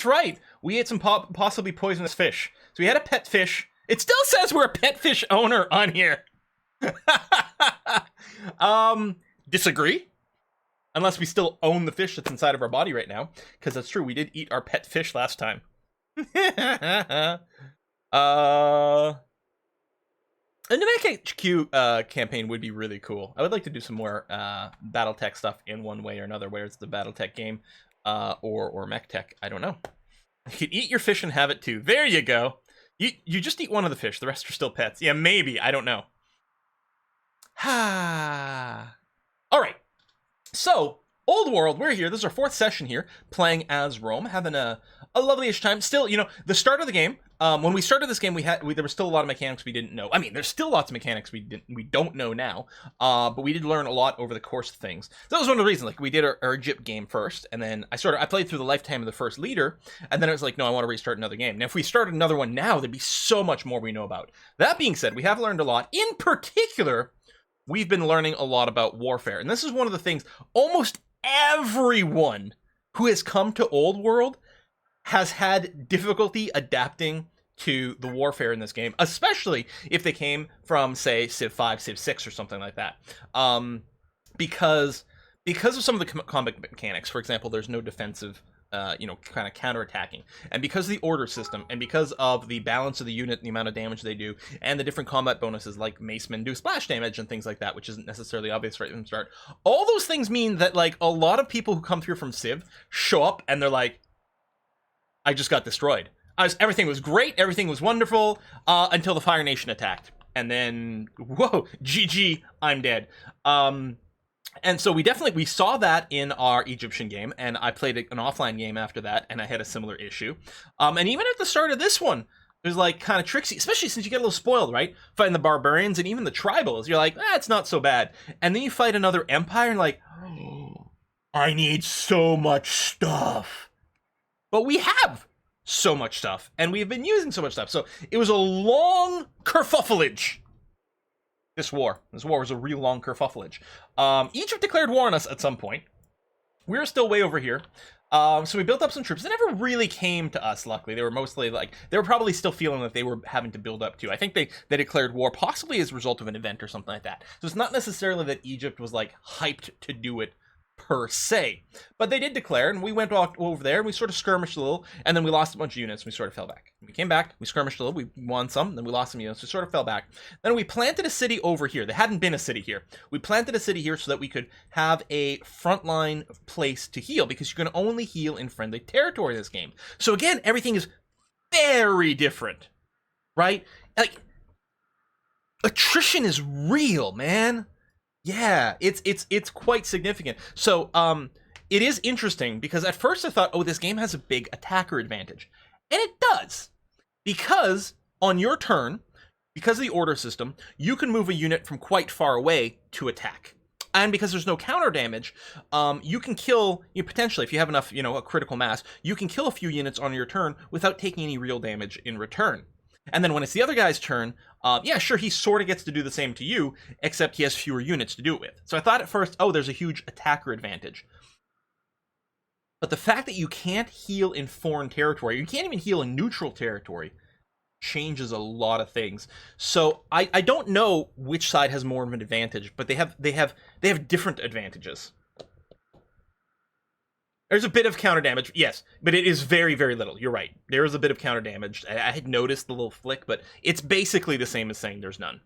That's right. We ate some possibly poisonous fish. So we had a pet fish. It still says we're a pet fish owner on here. Disagree? Unless we still own the fish that's inside of our body right now. Because that's true, we did eat our pet fish last time. A Namek HQ campaign would be really cool. I would like to do some more BattleTech stuff in one way or another, whether it's the BattleTech game or mech tech. I don't know. You could eat your fish and have it too. There you go. You just eat one of the fish. The rest are still pets. Yeah, maybe. I don't know. All right. So, Old World, we're here. This is our 4th session here, playing as Rome, having a lovely-ish time. Still, you know, the start of the game, when we started this game, there were still a lot of mechanics we didn't know. I mean, there's still lots of mechanics we don't know now, but we did learn a lot over the course of things. So that was one of the reasons, like, we did our Egypt game first, and then I played through the lifetime of the first leader, and then it was like, no, I want to restart another game. Now, if we started another one now, there'd be so much more we know about. That being said, we have learned a lot. In particular, we've been learning a lot about warfare, and this is one of the things almost everyone who has come to Old World has had difficulty adapting to the warfare in this game, especially if they came from, say, Civ 5, Civ 6, or something like that. Because of some of the combat mechanics, for example, there's no defensive kind of counterattacking. And because of the order system, and because of the balance of the unit and the amount of damage they do, and the different combat bonuses like Macemen do splash damage and things like that, which isn't necessarily obvious right from the start, all those things mean that, like, a lot of people who come through from Civ show up and they're like, I just got destroyed. Everything was great, everything was wonderful, until the Fire Nation attacked. And then, whoa, GG, I'm dead. And so we saw that in our Egyptian game, and I played an offline game after that, and I had a similar issue. And even at the start of this one, it was like kind of tricksy, especially since you get a little spoiled, right? Fighting the barbarians and even the tribals, you're like, it's not so bad. And then you fight another empire, and like, oh, I need so much stuff. But we have so much stuff, and we've been using so much stuff. So it was a long kerfuffleage. This war was a real long kerfuffleage. Egypt declared war on us at some point. We were still way over here. So we built up some troops. They never really came to us, luckily. They were mostly like, they were probably still feeling that they were having to build up to. I think they declared war possibly as a result of an event or something like that. So it's not necessarily that Egypt was like hyped to do it per se, but they did declare, and we went over there and we sort of skirmished a little, and then we lost a bunch of units and we sort of fell back. We came back, we skirmished a little, we won some, then we lost some units, we sort of fell back. Then we planted a city over here. There hadn't been a city here. We planted a city here so that we could have a frontline place to heal, because you can only heal in friendly territory in this game. So again, everything is very different, right? Like, attrition is real, man. Yeah, it's quite significant. So, it is interesting, because at first I thought, oh, this game has a big attacker advantage. And it does. Because on your turn, because of the order system, you can move a unit from quite far away to attack. And because there's no counter damage, you can kill, potentially, if you have enough, a critical mass, you can kill a few units on your turn without taking any real damage in return. And then when it's the other guy's turn, yeah, sure, he sort of gets to do the same to you, except he has fewer units to do it with. So I thought at first, oh, there's a huge attacker advantage. But the fact that you can't heal in foreign territory, you can't even heal in neutral territory, changes a lot of things. So I don't know which side has more of an advantage, but they have different advantages. There's a bit of counter damage, yes, but it is very, very little. You're right. There is a bit of counter damage. I had noticed the little flick, but it's basically the same as saying there's none.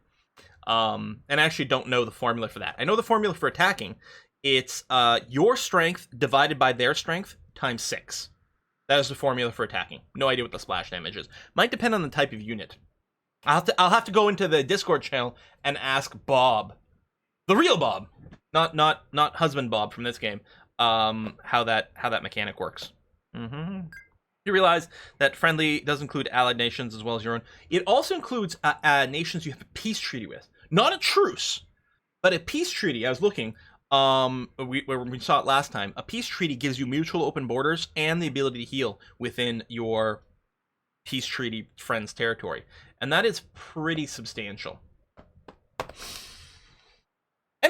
And I actually don't know the formula for that. I know the formula for attacking. It's your strength divided by their strength times 6. That is the formula for attacking. No idea what the splash damage is. Might depend on the type of unit. I'll have to go into the Discord channel and ask Bob, the real Bob, not husband Bob from this game, how that mechanic works. You realize that friendly does include allied nations as well as your own. It also includes nations you have a peace treaty with, not a truce, but a peace treaty. I was looking. We saw it last time. A peace treaty gives you mutual open borders and the ability to heal within your peace treaty friend's territory, and that is pretty substantial.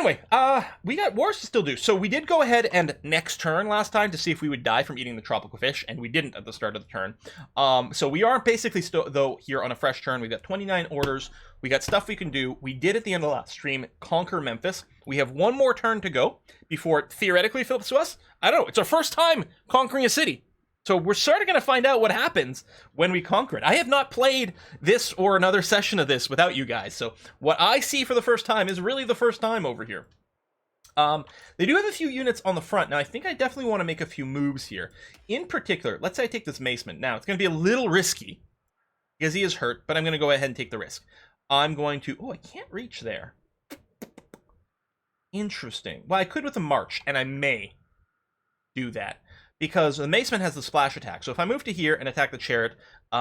anyway, we got wars to still do. So we did go ahead and next turn last time to see if we would die from eating the tropical fish, and we didn't at the start of the turn. So we are basically still, though, here on a fresh turn. We've got 29 orders. We got stuff we can do. We did at the end of the last stream conquer Memphis. We have one more turn to go before it theoretically flips to us. I don't know. It's our first time conquering a city. So we're sort of going to find out what happens when we conquer it. I have not played this or another session of this without you guys. So what I see for the first time is really the first time over here. They do have a few units on the front. Now, I think I definitely want to make a few moves here. In particular, let's say I take this Maceman. Now, it's going to be a little risky because he is hurt, but I'm going to go ahead and take the risk. I'm going to... Oh, I can't reach there. Interesting. Well, I could with a march, and I may do that. Because the Maceman has the splash attack. So if I move to here and attack the chariot,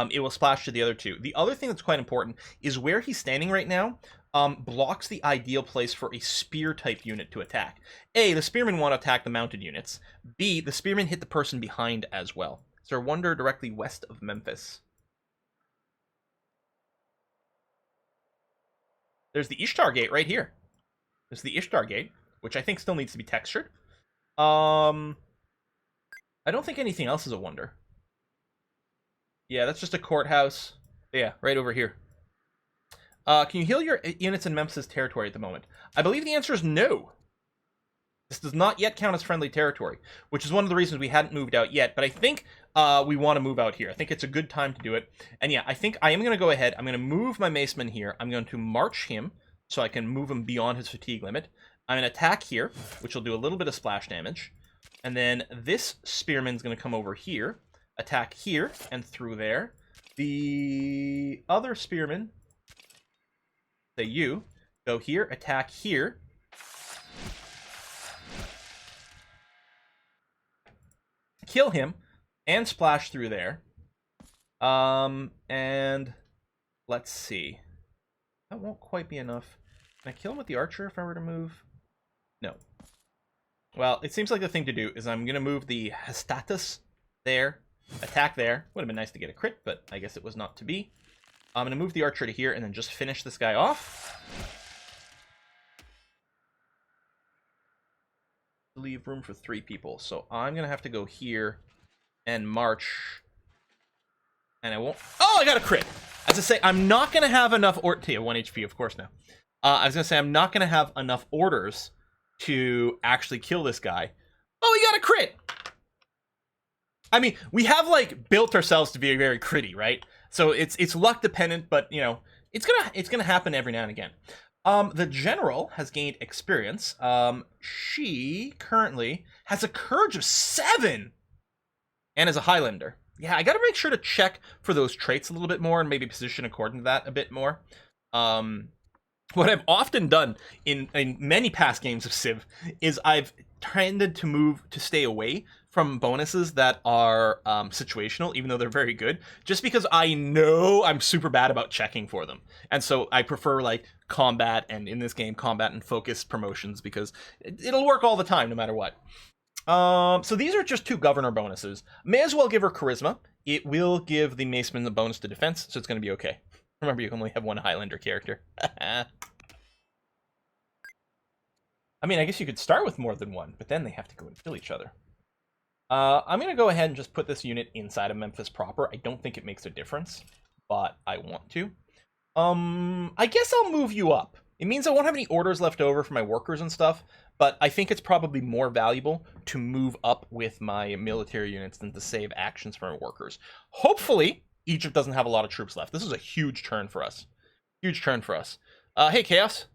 it will splash to the other two. The other thing that's quite important is where he's standing right now blocks the ideal place for a spear-type unit to attack. A, the spearmen want to attack the mounted units. B, the spearmen hit the person behind as well. So I wonder directly west of Memphis. There's the Ishtar Gate right here. There's the Ishtar Gate, which I think still needs to be textured. I don't think anything else is a wonder. Yeah, that's just a courthouse. Yeah, right over here. Can you heal your units in Memphis territory at the moment? I believe the answer is no. This does not yet count as friendly territory, which is one of the reasons we hadn't moved out yet. But I think we want to move out here. I think it's a good time to do it. And yeah, I think I am going to go ahead. I'm going to move my Maceman here. I'm going to march him so I can move him beyond his fatigue limit. I'm going to attack here, which will do a little bit of splash damage. And then this spearman's going to come over here, attack here, and through there. The other spearman, say you, go here, attack here. Kill him, and splash through there. And let's see. That won't quite be enough. Can I kill him with the archer if I were to move? No. Well, it seems like the thing to do is I'm going to move the Hestatus there, attack there. Would have been nice to get a crit, but I guess it was not to be. I'm going to move the archer to here and then just finish this guy off. Leave room for 3 people, so I'm going to have to go here and march. And I won't... Oh, I got a crit! As I say, I'm not going to have enough... Yeah, 1 HP, of course, now. I was going to say, I'm not going to have enough orders to actually kill this guy. Oh, he got a crit! I mean, we have, like, built ourselves to be very critty, right? So it's luck dependent, but, you know, it's gonna happen every now and again. The general has gained experience. She currently has a courage of 7 and is a Highlander. Yeah, I gotta make sure to check for those traits a little bit more and maybe position according to that a bit more. What I've often done in many past games of Civ is I've tended to stay away from bonuses that are situational, even though they're very good, just because I know I'm super bad about checking for them. And so I prefer, like, combat, and in this game, combat and focus promotions, because it'll work all the time, no matter what. So these are just 2 governor bonuses. May as well give her charisma. It will give the Maceman the bonus to defense, so it's going to be okay. Remember, you can only have 1 Highlander character. I mean, I guess you could start with more than 1, but then they have to go and kill each other. I'm going to go ahead and just put this unit inside of Memphis proper. I don't think it makes a difference, but I want to. I guess I'll move you up. It means I won't have any orders left over for my workers and stuff, but I think it's probably more valuable to move up with my military units than to save actions for my workers. Hopefully, Egypt doesn't have a lot of troops left. This is a huge turn for us. Huge turn for us. Hey, Chaos.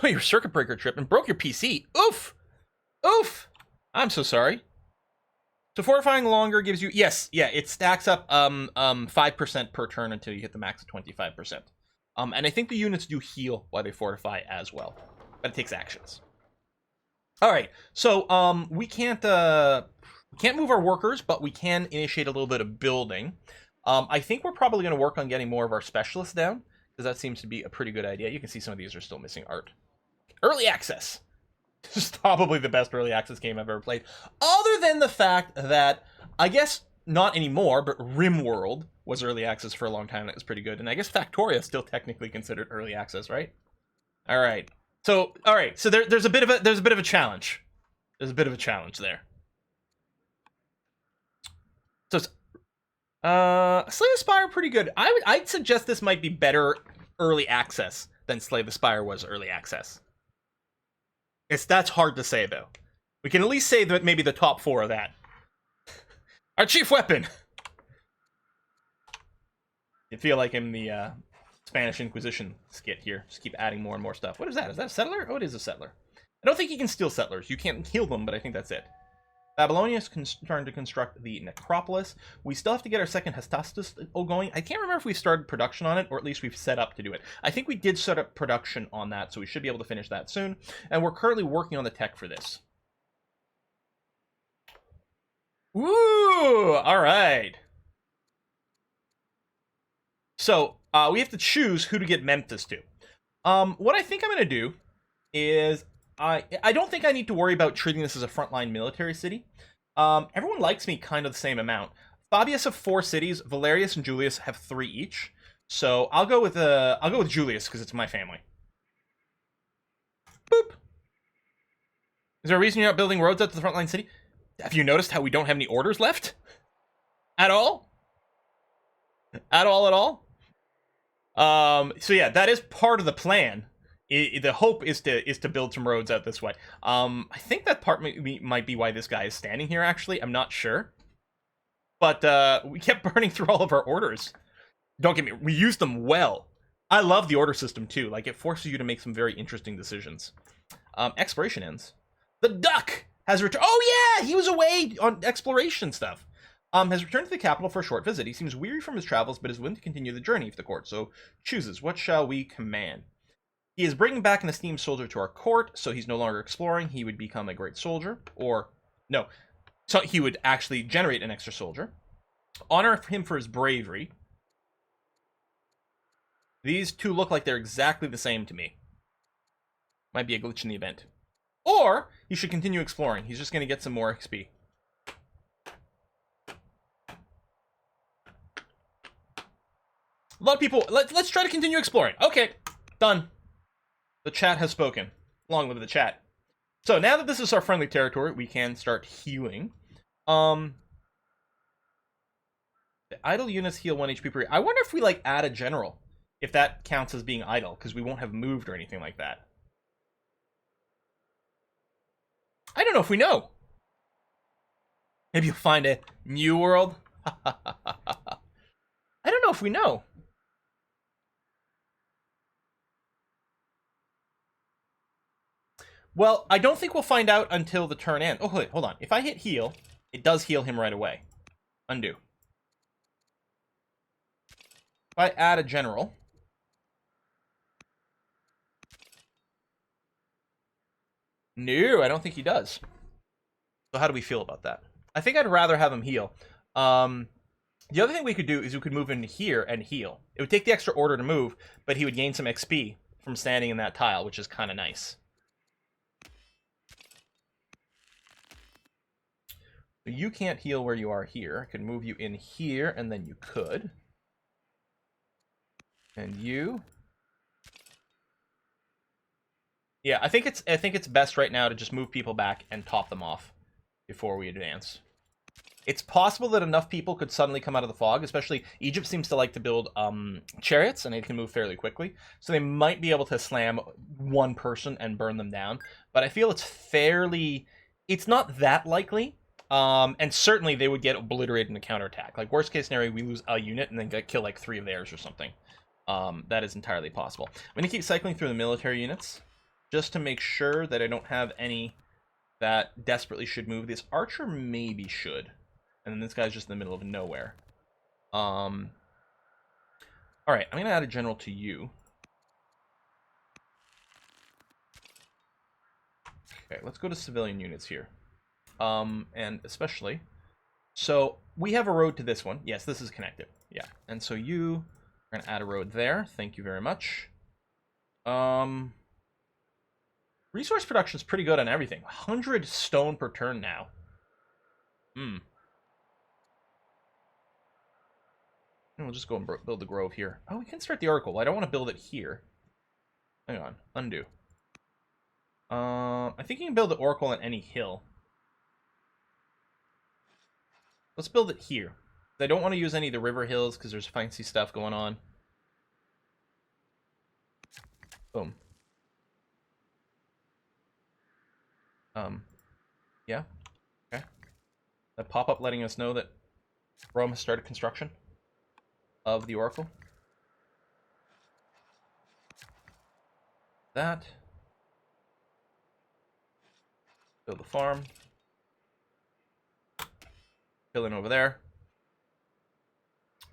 Oh, your circuit breaker trip and broke your PC. Oof! Oof! I'm so sorry. So fortifying longer gives you... Yes, yeah, it stacks up 5% per turn until you hit the max of 25%. And I think the units do heal while they fortify as well. But it takes actions. Alright, so we can't move our workers, but we can initiate a little bit of building. I think we're probably going to work on getting more of our specialists down, because that seems to be a pretty good idea. You can see some of these are still missing art. Early access! This is probably the best early access game I've ever played. Other than the fact that, I guess, not anymore, but RimWorld was early access for a long time, and it was pretty good. And I guess Factoria is still technically considered early access, right? Alright. So, all right. So there's a bit of a challenge. There's a bit of a challenge there. So it's Slay the Spire pretty good. I'd suggest this might be better early access than Slay the Spire was early access. That's hard to say though. We can at least say that maybe the top 4 of that. Our chief weapon. You feel like in the Spanish Inquisition skit here. Just keep adding more and more stuff. What is that? Is that a settler? Oh, it is a settler. I don't think you can steal settlers. You can't kill them, but I think that's it. Babylonia is starting to construct the necropolis. We still have to get our second Hestastus going. I can't remember if we started production on it, or at least we've set up to do it. I think we did set up production on that, so we should be able to finish that soon. And we're currently working on the tech for this. Woo! All right. So we have to choose who to get Memphis to. What I think I'm going to do is I don't think I need to worry about treating this as a frontline military city. Everyone likes me kind of the same amount. Fabius have 4 cities. Valerius and Julius have 3 each. So I'll go with Julius because it's my family. Boop. Is there a reason you're not building roads out to the frontline city? Have you noticed how we don't have any orders left? At all? At all? So yeah, that is part of the plan. The hope is to build some roads out this way. I think that part might be why this guy is standing here, actually. I'm not sure. But we kept burning through all of our orders. Don't get me... We used them well. I love the order system, too. Like, it forces you to make some very interesting decisions. Exploration ends. The duck has returned... Oh, yeah! He was away on exploration stuff. Has returned to the capital for a short visit. He seems weary from his travels, but is willing to continue the journey if the court so chooses. What shall we command? He is bringing back an esteemed soldier to our court, so he's no longer exploring. He would become a great soldier. Or, no. So he would actually generate an extra soldier. Honor him for his bravery. These two look like they're exactly the same to me. Might be a glitch in the event. Or, he should continue exploring. He's just going to get some more XP. A lot of people... Let's try to continue exploring. Okay, done. The chat has spoken. Long live the chat. So, now that this is our friendly territory, we can start healing. The idle units heal 1 HP per year. I wonder if we, like, add a general. If that counts as being idle, because we won't have moved or anything like that. I don't know if we know. Maybe you'll find a new world. I don't know if we know. Well, I don't think we'll find out until the turn ends. Oh, wait, hold on. If I hit heal, it does heal him right away. Undo. If I add a general... No, I don't think he does. So how do we feel about that? I think I'd rather have him heal. The other thing we could do is we could move in here and heal. It would take the extra order to move, but he would gain some XP from standing in that tile, which is kind of nice. So you can't heal where you are here. I could move you in here, and then you could. And you... Yeah, I think it's best right now to just move people back and top them off before we advance. It's possible that enough people could suddenly come out of the fog, especially Egypt seems to like to build chariots, and they can move fairly quickly. So they might be able to slam one person and burn them down. But I feel it's not that likely. And certainly they would get obliterated in a counterattack. Like, worst case scenario, we lose a unit and then kill like 3 of theirs or something. That is entirely possible. I'm going to keep cycling through the military units, just to make sure that I don't have any that desperately should move. This archer maybe should. And then this guy's just in the middle of nowhere. Alright, I'm going to add a general to you. Okay, let's go to civilian units here. And especially... So, we have a road to this one. Yes, this is connected. Yeah, and so you are going to add a road there. Thank you very much. Resource production is pretty good on everything. 100 stone per turn now. We'll just go and build the grove here. Oh, we can start the oracle. I don't want to build it here. Hang on. Undo. I think you can build the oracle on any hill. Let's build it here. I don't want to use any of the river hills because there's fancy stuff going on. Boom. Yeah. Okay. That pop-up letting us know that Rome has started construction of the oracle. That. Build the farm. Fill in over there.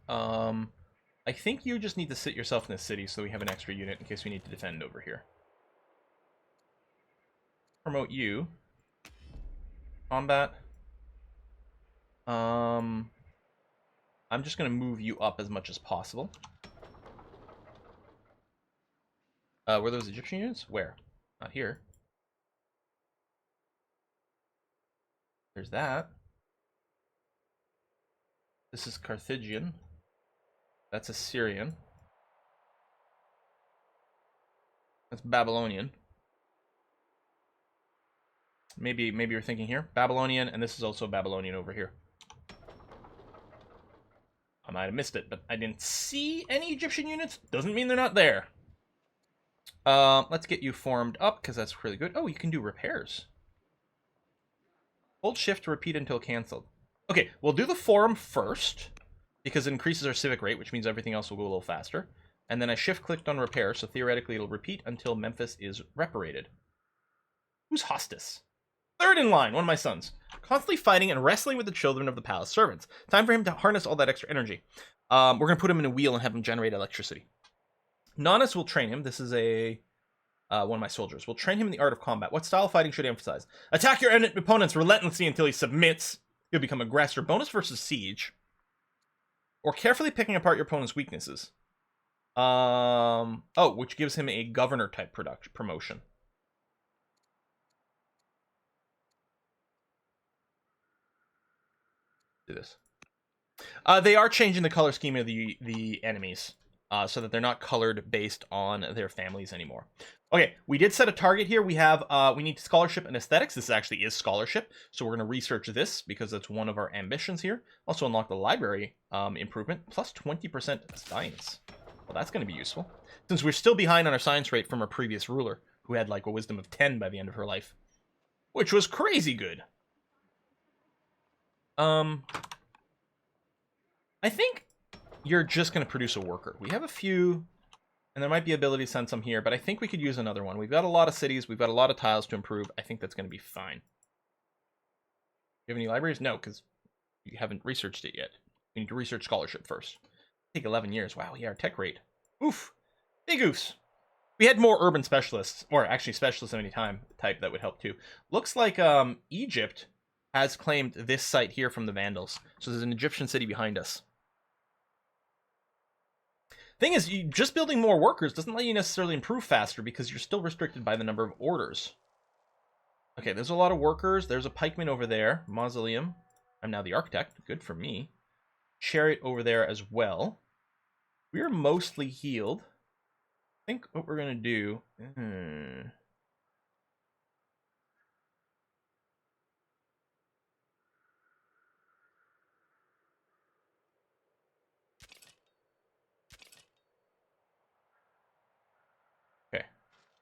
I think you just need to sit yourself in the city so we have an extra unit in case we need to defend over here. Promote you. Combat. I'm just going to move you up as much as possible. Were those Egyptian units? Where? Not here. There's that. This is Carthaginian. That's Assyrian. That's Babylonian. Maybe you're thinking here. Babylonian, and this is also Babylonian over here. I might have missed it, but I didn't see any Egyptian units. Doesn't mean they're not there. Let's get you formed up, because that's really good. Oh, you can do repairs. Hold shift to repeat until cancelled. Okay, we'll do the forum first, because it increases our civic rate, which means everything else will go a little faster. And then I shift-clicked on repair, so theoretically it'll repeat until Memphis is reparated. Who's Hostis? Third in line, one of my sons. Constantly fighting and wrestling with the children of the palace servants. Time for him to harness all that extra energy. We're going to put him in a wheel and have him generate electricity. Nonus will train him. This is one of my soldiers. We'll train him in the art of combat. What style of fighting should he emphasize? Attack your opponents relentlessly until he submits. He'll become aggressor. Bonus versus siege. Or carefully picking apart your opponent's weaknesses. Which gives him a governor type promotion. Do this. They are changing the color scheme of the enemies, so that they're not colored based on their families anymore. Okay, we did set a target here. We have we need scholarship and aesthetics. This actually is scholarship, so we're going to research this because that's one of our ambitions here. Also unlock the library improvement plus 20% science. Well, that's going to be useful since we're still behind on our science rate from our previous ruler, who had like a wisdom of 10 by the end of her life, which was crazy good. I think you're just going to produce a worker. We have a few, and there might be ability to send some here, but I think we could use another one. We've got a lot of cities. We've got a lot of tiles to improve. I think that's going to be fine. Do you have any libraries? No, because you haven't researched it yet. We need to research scholarship first. Take 11 years. Wow, yeah, our tech rate. Oof. Big oofs. We had more urban specialists, or actually specialists of any type that would help too. Looks like Egypt has claimed this site here from the Vandals. So there's an Egyptian city behind us. Thing is, just building more workers doesn't let you necessarily improve faster because you're still restricted by the number of orders. Okay, there's a lot of workers. There's a pikeman over there. Mausoleum. I'm now the architect. Good for me. Chariot over there as well. We're mostly healed. I think what we're going to do...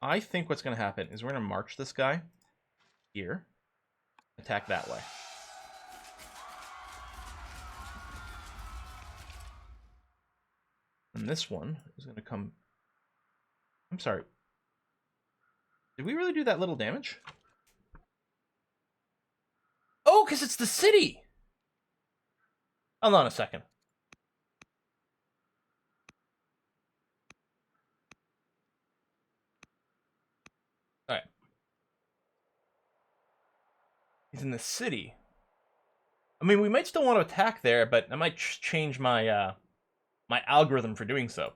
I think what's going to happen is we're going to march this guy here, attack that way. And this one is going to come... I'm sorry. Did we really do that little damage? Oh, because it's the city! Hold on a second. Alright. He's in the city. I mean, we might still want to attack there, but I might change my my algorithm for doing so.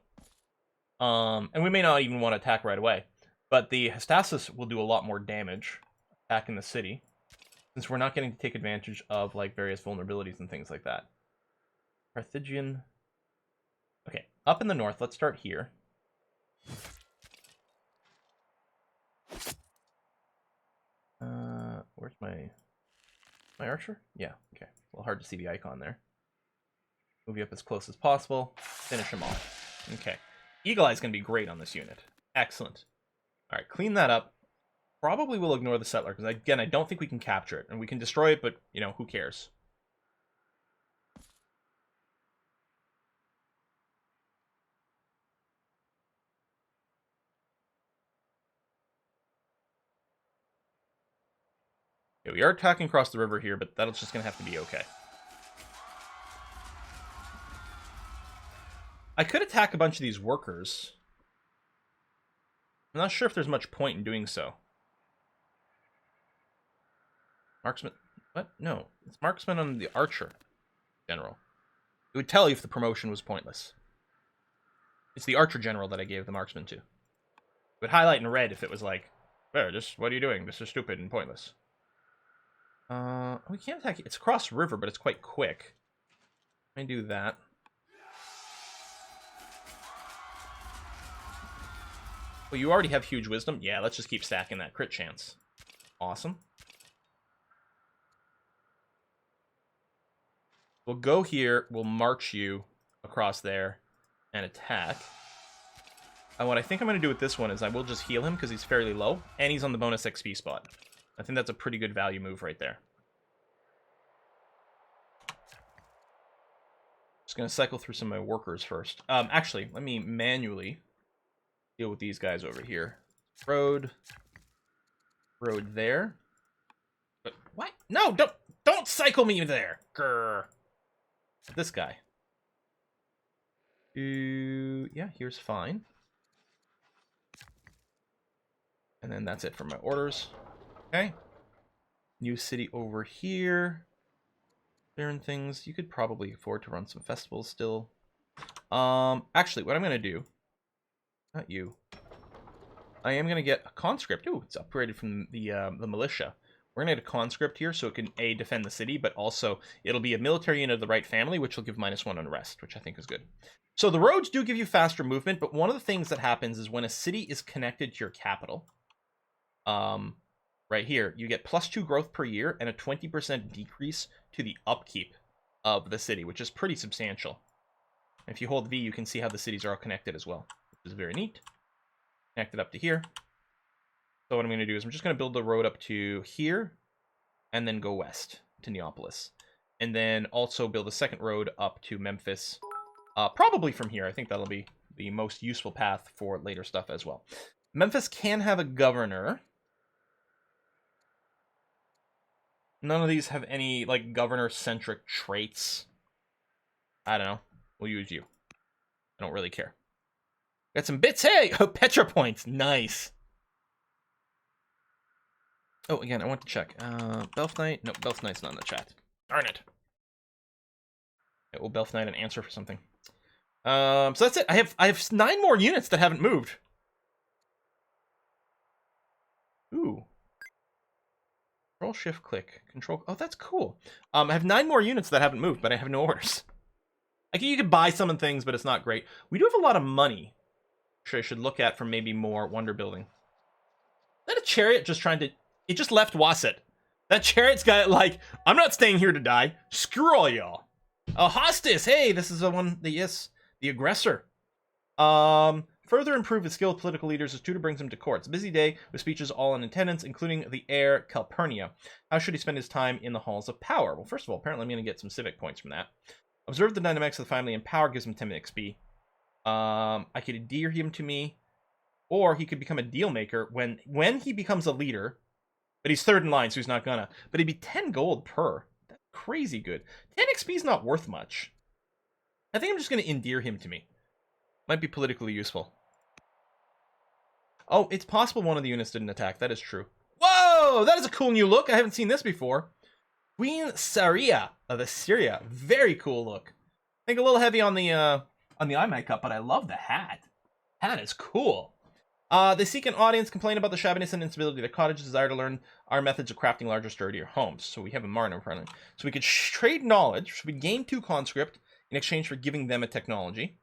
And we may not even want to attack right away. But the Hestasis will do a lot more damage attacking the city, since we're not getting to take advantage of like various vulnerabilities and things like that. Carthaginian. Okay, up in the north, let's start here. my archer? Yeah, okay. A little hard to see the icon there. Move you up as close as possible. Finish him off. Okay. Eagle Eye's going to be great on this unit. Excellent. All right, clean that up. Probably will ignore the settler, because again, I don't think we can capture it. And we can destroy it, but, you know, who cares? Yeah, we are attacking across the river here, but that's just going to have to be okay. I could attack a bunch of these workers. I'm not sure if there's much point in doing so. Marksman... What? No. It's marksman on the archer. General. It would tell you if the promotion was pointless. It's the archer general that I gave the marksman to. It would highlight in red if it was like, there, just, what are you doing? This is stupid and pointless. We can't attack it. It's across river, but it's quite quick. Let me do that. Well, you already have huge wisdom. Yeah, let's just keep stacking that crit chance. Awesome. We'll go here. We'll march you across there and attack. And what I think I'm going to do with this one is I will just heal him because he's fairly low. And he's on the bonus XP spot. I think that's a pretty good value move right there. Just going to cycle through some of my workers first. Actually, let me manually deal with these guys over here. Road there. But what? No, don't cycle me there. Grr. This guy. Yeah, here's fine. And then that's it for my orders. Okay. New city over here. Clearing things. You could probably afford to run some festivals still. Actually, what I'm going to do... Not you. I am going to get a conscript. Ooh, it's upgraded from the militia. We're going to get a conscript here so it can, A, defend the city, but also it'll be a military unit of the right family, which will give -1 on rest, which I think is good. So the roads do give you faster movement, but one of the things that happens is when a city is connected to your capital, right here, you get +2 growth per year and a 20% decrease to the upkeep of the city, which is pretty substantial. If you hold V, you can see how the cities are all connected as well, which is very neat. Connect it up to here. So what I'm going to do is I'm just going to build the road up to here and then go west to Neapolis. And then also build a second road up to Memphis. Probably from here. I think that'll be the most useful path for later stuff as well. Memphis can have a governor. None of these have any, like, governor-centric traits. I don't know. We'll use you. I don't really care. Got some bits. Hey! Oh, Petra points. Nice. Oh, again, I want to check. Belf Knight? No, Belf Knight's not in the chat. Darn it. Yeah, we'll Belf Knight an answer for something. So that's it. I have 9 more units that haven't moved. Ooh. Control Shift Click. Control. Oh, that's cool. I have 9 more units that haven't moved, but I have no orders. Like, you could buy some things, but it's not great. We do have a lot of money, which I should look at for maybe more wonder building. Is that a chariot just trying to... It just left Wasset. That chariot's got, like, I'm not staying here to die. Screw all y'all. Hostis. Hey, this is the one, the aggressor. Further improve his skill with political leaders as Tutor brings him to court. It's a busy day with speeches all in attendance, including the heir Calpurnia. How should he spend his time in the halls of power? Well, first of all, apparently I'm going to get some civic points from that. Observe the dynamics of the family and power gives him 10 XP. I could endear him to me, or he could become a deal maker when he becomes a leader. But he's third in line, so he's not gonna. But it'd be 10 gold per. That's crazy good. 10 XP is not worth much. I think I'm just gonna endear him to me. Might be politically useful. Oh, it's possible one of the units didn't attack. That is true. Whoa! That is a cool new look. I haven't seen this before. Queen Saria of Assyria. Very cool look. I think a little heavy on the eye makeup, but I love the hat. Hat is cool. They seek an audience, complain about the shabbiness and instability of the cottage, desire to learn our methods of crafting larger, sturdier homes. So we have a Martin in front of him. So we could trade knowledge. So we gain 2 conscript in exchange for giving them a technology.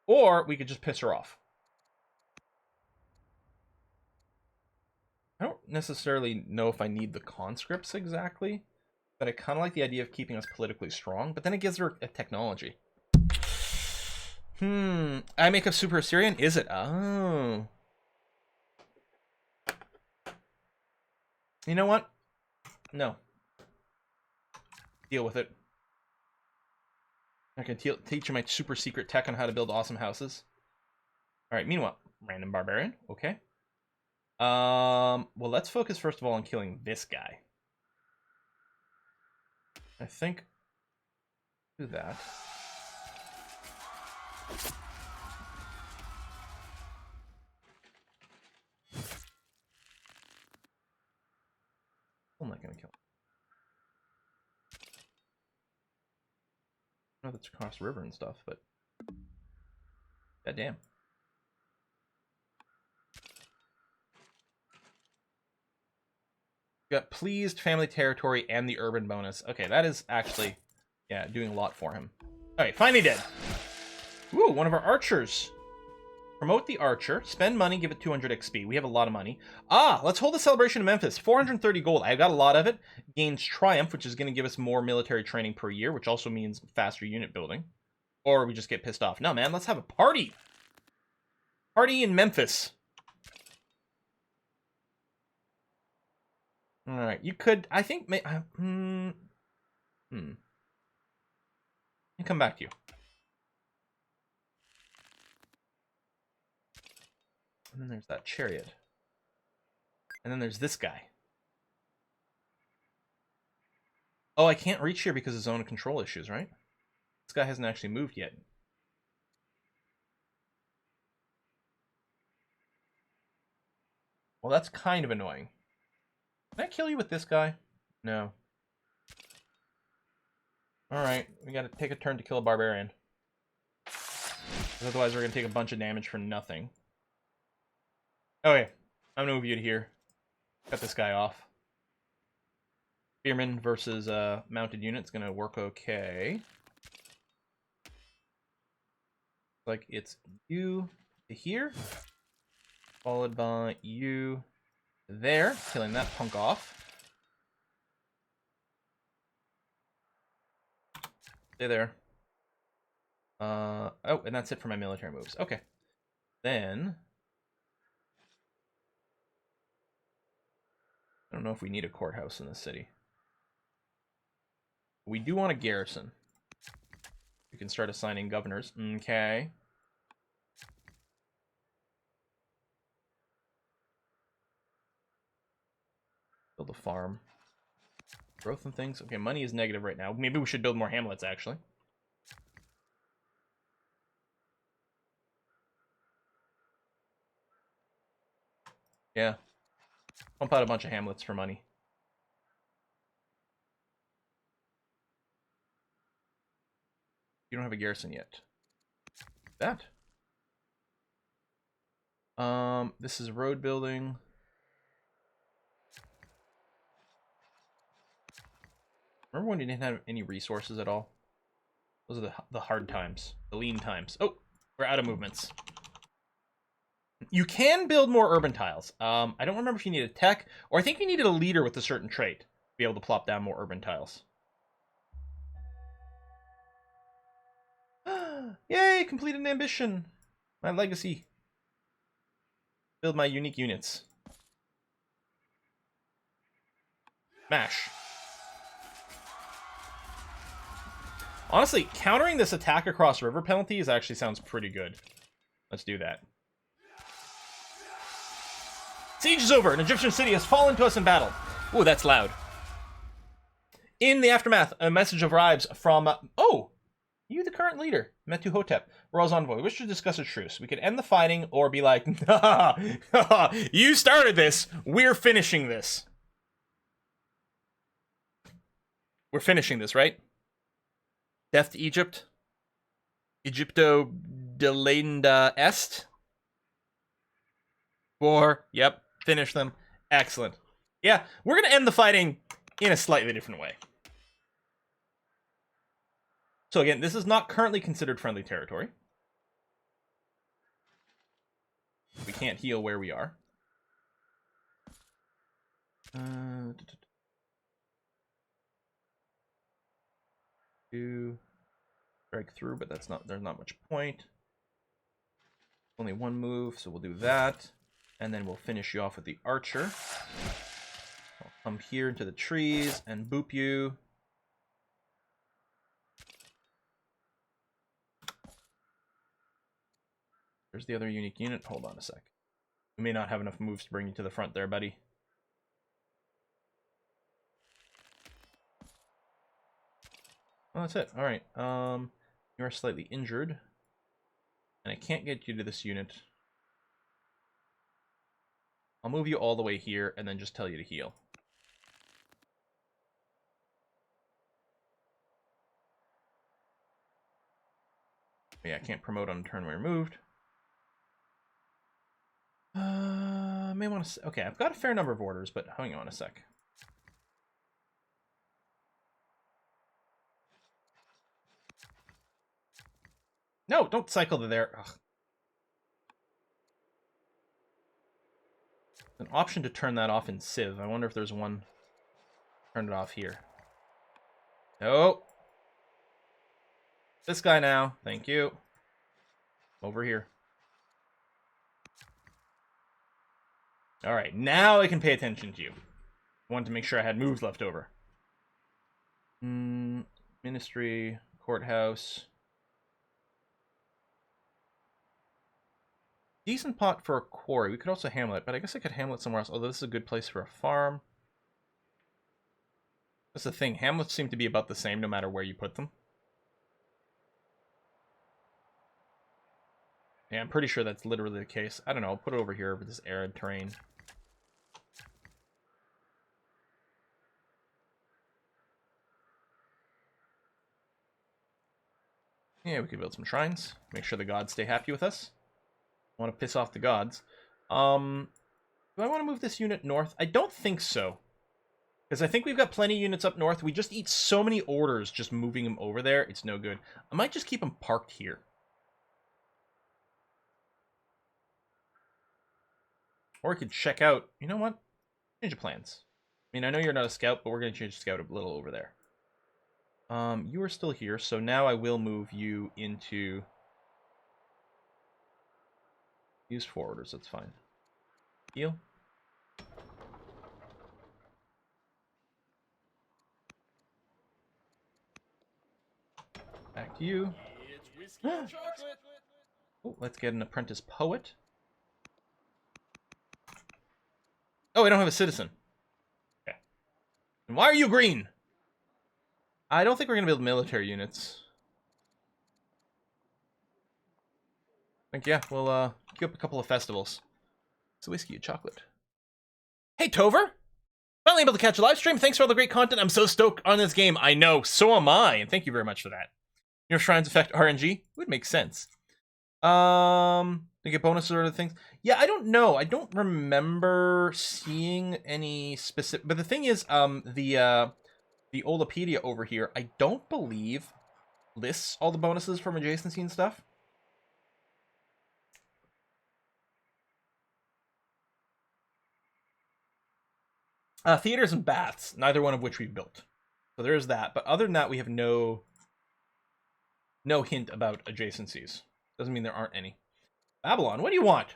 Or we could just piss her off. I don't necessarily know if I need the conscripts exactly. But I kind of like the idea of keeping us politically strong. But then it gives her a technology. I make a Super Assyrian? Is it? Oh. You know what? No. Deal with it. I can teach you my super secret tech on how to build awesome houses. Alright, meanwhile, random barbarian. Okay. Well, let's focus first of all on killing this guy. I think... do that. I'm not gonna kill him. I know that's across the river and stuff, but... god damn. We got pleased, family territory, and the urban bonus. Okay, that is actually, yeah, doing a lot for him. Alright, finally dead. Ooh, one of our archers. Promote the archer. Spend money, give it 200 XP. We have a lot of money. Ah, let's hold a celebration in Memphis. 430 gold. I got a lot of it. Gains triumph, which is going to give us more military training per year, which also means faster unit building. Or we just get pissed off. No, man, let's have a party. Party in Memphis. Alright, you could, I think, I'll come back to you. And then there's that chariot. And then there's this guy. Oh, I can't reach here because of zone control issues, right? This guy hasn't actually moved yet. Well, that's kind of annoying. Can I kill you with this guy? No. Alright, we gotta take a turn to kill a barbarian. Otherwise we're gonna take a bunch of damage for nothing. Okay, I'm gonna move you to here. Cut this guy off. Spearman versus mounted unit's gonna work okay. Like it's you to here, followed by you there, killing that punk off. Stay there. Oh, and that's it for my military moves. Okay. Then I don't know if we need a courthouse in this city. We do want a garrison. We can start assigning governors. Okay. Build a farm. Growth and things. Okay, money is negative right now. Maybe we should build more hamlets, actually. Yeah. Pump out a bunch of hamlets for money. You don't have a garrison yet. That. This is road building. Remember when you didn't have any resources at all? Those are the hard times. The lean times. Oh, we're out of movements. You can build more urban tiles. I don't remember if you needed tech, or I think you needed a leader with a certain trait to be able to plop down more urban tiles. Yay, completed an ambition. My legacy. Build my unique units. Smash. Honestly, countering this attack across river penalties actually sounds pretty good. Let's do that. Siege is over. An Egyptian city has fallen to us in battle. Ooh, that's loud. In the aftermath, a message arrives from... oh! You, the current leader, Metuhotep, Royal's envoy. We wish to discuss a truce. We could end the fighting or be like, you started this. We're finishing this. We're finishing this, right? Death to Egypt. Egypto delenda est. War. Yep. Finish them. Excellent. Yeah, we're going to end the fighting in a slightly different way. So again, this is not currently considered friendly territory. We can't heal where we are. 2. Strike through, but there's not much point. Only one move, so we'll do that. And then we'll finish you off with the archer. I'll come here into the trees and boop you. There's the other unique unit. Hold on a sec. We may not have enough moves to bring you to the front there, buddy. Oh, that's it. All right. You are slightly injured. And I can't get you to this unit. I'll move you all the way here and then just tell you to heal. Yeah, I can't promote on turn when removed. May want to... Okay, I've got a fair number of orders, but hang on a sec. No, don't cycle to there. Ugh. An option to turn that off in Civ. I wonder if there's one. Turn it off here. Oh. This guy now. Thank you. Over here. All right, now I can pay attention to you. I wanted to make sure I had moves left over. Ministry, courthouse. Decent pot for a quarry. We could also hamlet it, but I guess I could hamlet it somewhere else. Although this is a good place for a farm. That's the thing. Hamlets seem to be about the same no matter where you put them. Yeah, I'm pretty sure that's literally the case. I don't know. I'll put it over here over this arid terrain. Yeah, we could build some shrines. Make sure the gods stay happy with us. I want to piss off the gods. Do I want to move this unit north? I don't think so. Because I think we've got plenty of units up north. We just eat so many orders just moving them over there. It's no good. I might just keep them parked here. Or we could check out... You know what? Change of plans. I mean, I know you're not a scout, but we're going to change scout a little over there. You are still here, so now I will move you into... Use forwarders, that's fine. Heal. Back to you. Oh, let's get an apprentice poet. Oh, I don't have a citizen. Okay. And why are you green? I don't think we're going to build military units. I think, yeah, we'll queue up a couple of festivals. So whiskey and chocolate. Hey, Tover! Finally able to catch a live stream. Thanks for all the great content. I'm so stoked on this game. I know, so am I. And thank you very much for that. Your shrines affect RNG? Would make sense. To get bonuses or other things. Yeah, I don't know. I don't remember seeing any specific... But the thing is, the Olapedia over here, I don't believe lists all the bonuses from adjacency and stuff. Theaters and baths, neither one of which we've built. So there's that. But other than that, we have no hint about adjacencies. Doesn't mean there aren't any. Babylon, what do you want?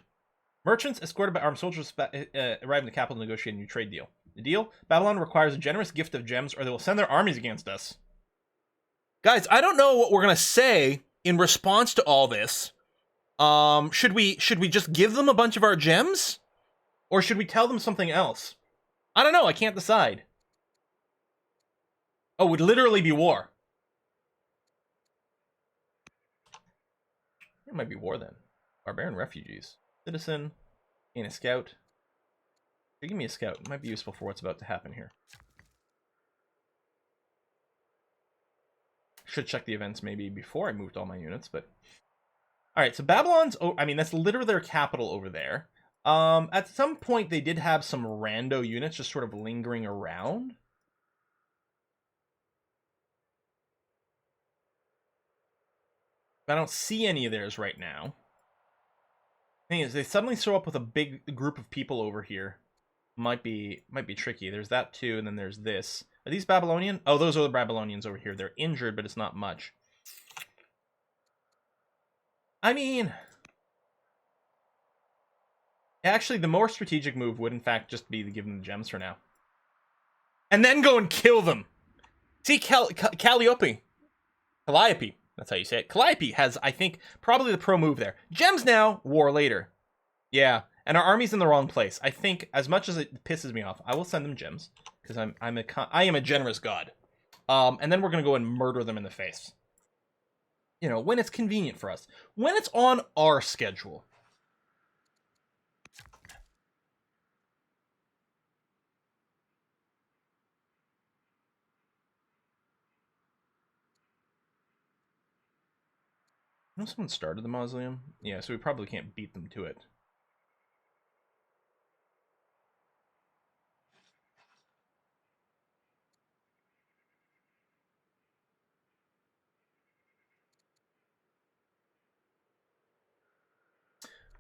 Merchants escorted by armed soldiers arrive in the capital to negotiate a new trade deal. The deal? Babylon requires a generous gift of gems or they will send their armies against us. Guys, I don't know what we're going to say in response to all this. Should we just give them a bunch of our gems? Or should we tell them something else? I don't know. I can't decide. Oh, it would literally be war. It might be war then. Barbarian refugees. Citizen. Gain a scout. Give me a scout. It might be useful for what's about to happen here. Should check the events maybe before I moved all my units, but... Alright, so Babylon's... Oh, I mean, that's literally their capital over there. At some point, they did have some rando units just sort of lingering around. I don't see any of theirs right now. Thing is, they suddenly show up with a big group of people over here. Might be tricky. There's that too, and then there's this. Are these Babylonian? Oh, those are the Babylonians over here. They're injured, but it's not much. I mean, actually, the more strategic move would, in fact, just be to give them the gems for now. And then go and kill them. See, Calliope. Calliope. That's how you say it. Calliope has, I think, probably the pro move there. Gems now, war later. Yeah, and our army's in the wrong place. I think, as much as it pisses me off, I will send them gems. Because I am a generous god. And then we're going to go and murder them in the face. You know, when it's convenient for us. When it's on our schedule. I know someone started the mausoleum. Yeah, so we probably can't beat them to it.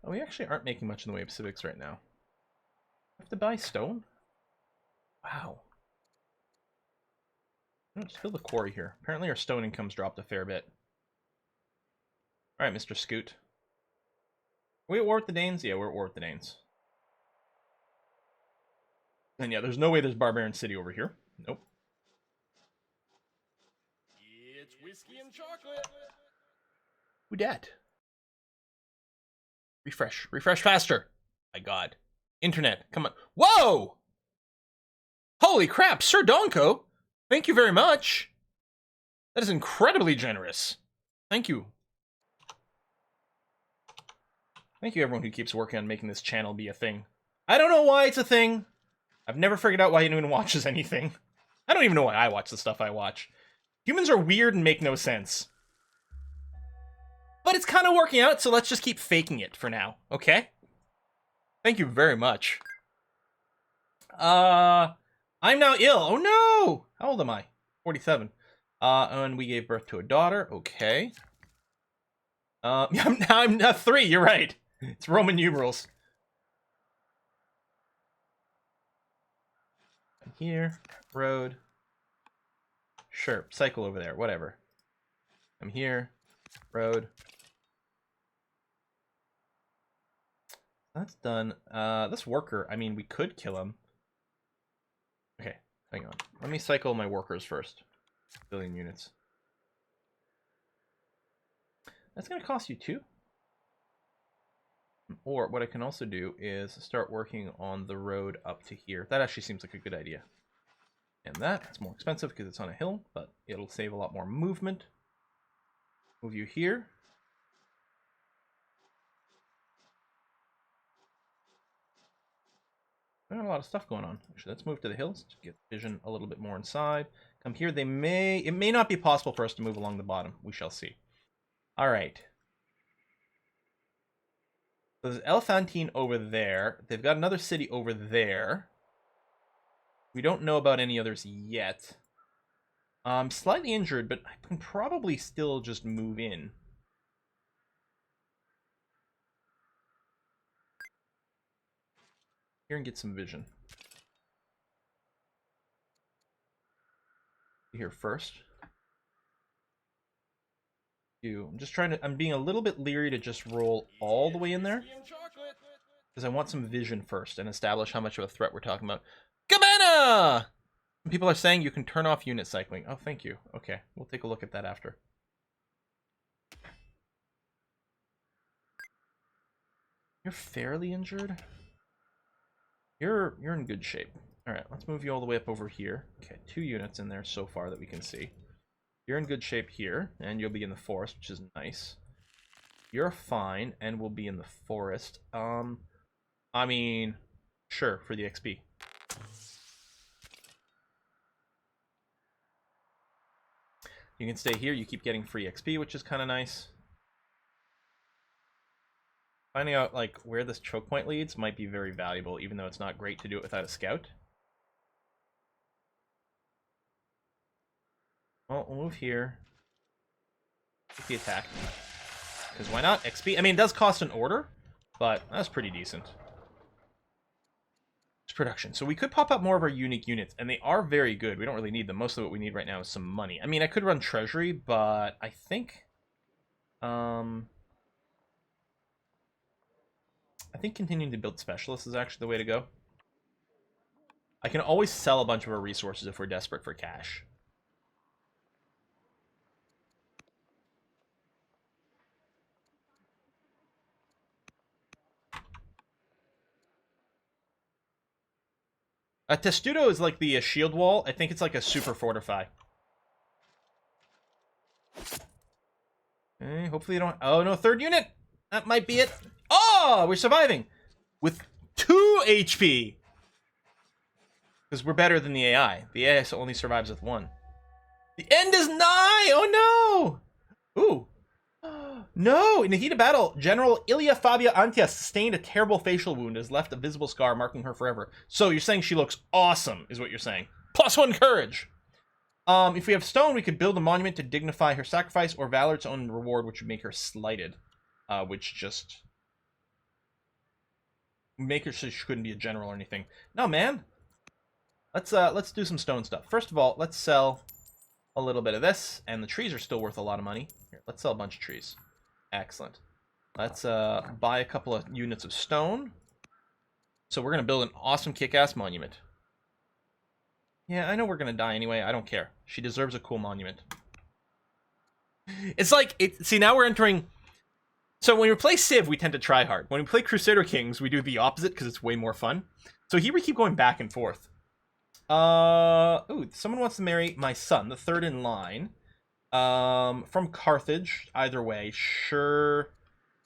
Oh, we actually aren't making much in the way of civics right now. I have to buy stone? Wow. Let's fill the quarry here. Apparently our stone income's dropped a fair bit. Alright, Mr. Scoot. Are we at war with the Danes? Yeah, we're at war with the Danes. And yeah, there's no way there's Barbarian City over here. Nope. It's whiskey and chocolate. Who dat? Refresh. Refresh faster. My god. Internet. Come on. Whoa! Holy crap, Sir Donko! Thank you very much. That is incredibly generous. Thank you. Thank you, everyone who keeps working on making this channel be a thing. I don't know why it's a thing. I've never figured out why anyone watches anything. I don't even know why I watch the stuff I watch. Humans are weird and make no sense. But it's kind of working out, so let's just keep faking it for now, okay? Thank you very much. I'm now ill. Oh no! How old am I? 47. And we gave birth to a daughter. Okay. Now I'm 3. You're right. It's Roman numerals. I'm here. Road. Sure. Cycle over there. Whatever. I'm here. Road. That's done. This worker, I mean, we could kill him. Okay, hang on. Let me cycle my workers first. Billion units. That's going to cost you 2. Or what I can also do is start working on the road up to here. That actually seems like a good idea. And that's more expensive because it's on a hill, but it'll save a lot more movement. Move you here. Got a lot of stuff going on. Actually, let's move to the hills to get vision a little bit more inside. Come here. It may not be possible for us to move along the bottom. We shall see. All right. So there's Elephantine over there. They've got another city over there. We don't know about any others yet. I'm slightly injured, but I can probably still just move in. Here and get some vision. Here first. I'm just trying to. I'm being a little bit leery to just roll all the way in there because I want some vision first and establish how much of a threat we're talking about. Cabana! People are saying you can turn off unit cycling. Oh, thank you. Okay, we'll take a look at that after. You're fairly injured. You're in good shape. All right, let's move you all the way up over here. Okay, 2 units in there so far that we can see. You're in good shape here, and you'll be in the forest, which is nice. You're fine, and we'll be in the forest. I mean, sure, for the XP. You can stay here, you keep getting free XP, which is kind of nice. Finding out, like, where this choke point leads might be very valuable, even though it's not great to do it without a scout. Well, we'll move here. Take the attack. Because why not? XP. I mean, it does cost an order, but that's pretty decent. production. So we could pop up more of our unique units, and they are very good. We don't really need them. Most of what we need right now is some money. I mean, I could run treasury, but I think continuing to build specialists is actually the way to go. I can always sell a bunch of our resources if we're desperate for cash. Testudo is like the shield wall. I think it's like a super fortify. Okay, hopefully you don't... Oh, no, third unit! That might be it. Oh, we're surviving! With 2 HP! Because we're better than the AI. The AI only survives with 1. The end is nigh! Oh, no! Ooh. No! In the heat of battle, General Ilia Fabia Antia sustained a terrible facial wound, has left a visible scar marking her forever. So you're saying she looks awesome, is what you're saying. +1 courage! If we have stone, we could build a monument to dignify her sacrifice, or valor its own reward, which would make her slighted. Which just... make her so she couldn't be a general or anything. No, man! Let's do some stone stuff. First of all, let's sell a little bit of this, and the trees are still worth a lot of money. Here, let's sell a bunch of trees. Excellent. Let's buy a couple of units of stone. So we're going to build an awesome kick-ass monument. Yeah, I know we're going to die anyway. I don't care. She deserves a cool monument. It's like... See, now we're entering... So when we play Civ, we tend to try hard. When we play Crusader Kings, we do the opposite because it's way more fun. So here we keep going back and forth. Ooh, someone wants to marry my son, the third in line. From Carthage, either way. Sure.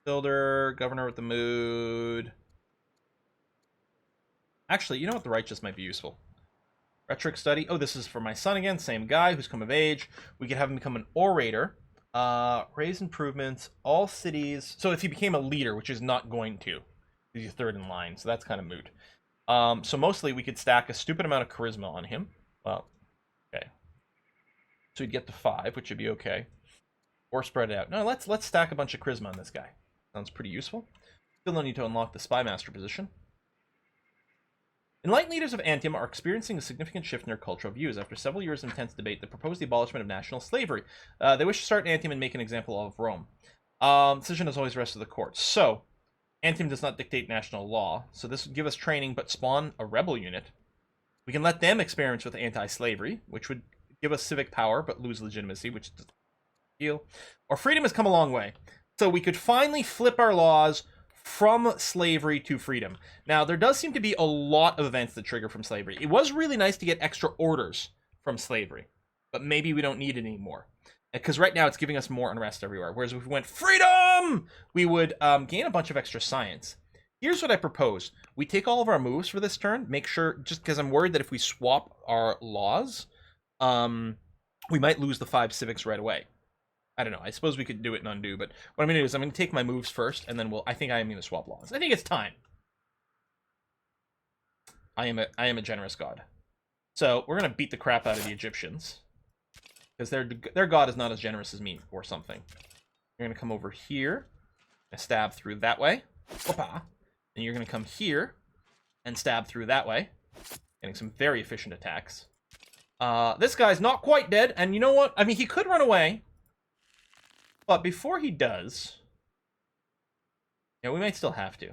Builder, governor with the mood. Actually, you know what? The righteous might be useful. Rhetoric study. Oh, this is for my son again. Same guy who's come of age. We could have him become an orator. Raise improvements. All cities. So if he became a leader, which is not going to. He's third in line, so that's kind of moot. So mostly we could stack a stupid amount of charisma on him. Well, okay. So he'd get to 5, which would be okay. Or spread it out. No, let's stack a bunch of charisma on this guy. Sounds pretty useful. Still no need to unlock the spy master position. Enlightened leaders of Antium are experiencing a significant shift in their cultural views. After several years of intense debate, they propose the abolishment of national slavery. They wish to start in Antium and make an example of Rome. Decision is always the rest of the courts. So, Antium does not dictate national law, so this would give us training but spawn a rebel unit. We can let them experiment with anti-slavery, which would give us civic power but lose legitimacy, which doesn't feel. Or freedom has come a long way. So we could finally flip our laws from slavery to freedom. Now, there does seem to be a lot of events that trigger from slavery. It was really nice to get extra orders from slavery, but maybe we don't need it anymore. Because right now it's giving us more unrest everywhere. Whereas if we went freedom, we would gain a bunch of extra science. Here's what I propose. We take all of our moves for this turn. Make sure, just because I'm worried that if we swap our laws, we might lose the 5 civics right away. I don't know. I suppose we could do it and undo, but what I'm going to do is I'm going to take my moves first, and then I think I am going to swap laws. I think it's time. I am a generous god. So we're going to beat the crap out of the Egyptians. Because their god is not as generous as me, or something. You're going to come over here, and stab through that way. Opa. And you're going to come here, and stab through that way. Getting some very efficient attacks. This guy's not quite dead, and you know what? I mean, he could run away. But before he does... Yeah, we might still have to.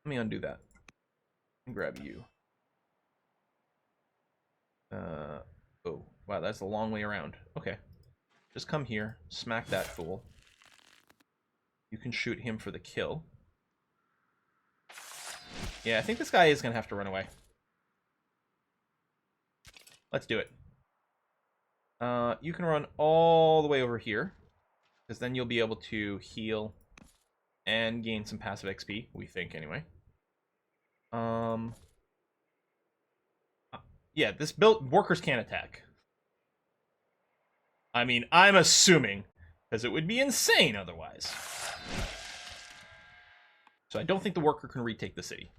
Let me undo that. And grab you. Oh, wow, that's a long way around. Okay. Just come here, smack that fool. You can shoot him for the kill. Yeah, I think this guy is going to have to run away. Let's do it. You can run all the way over here, because then you'll be able to heal and gain some passive XP, we think, anyway. Yeah, this build workers can't attack. I mean, I'm assuming, because it would be insane otherwise. So I don't think the worker can retake the city.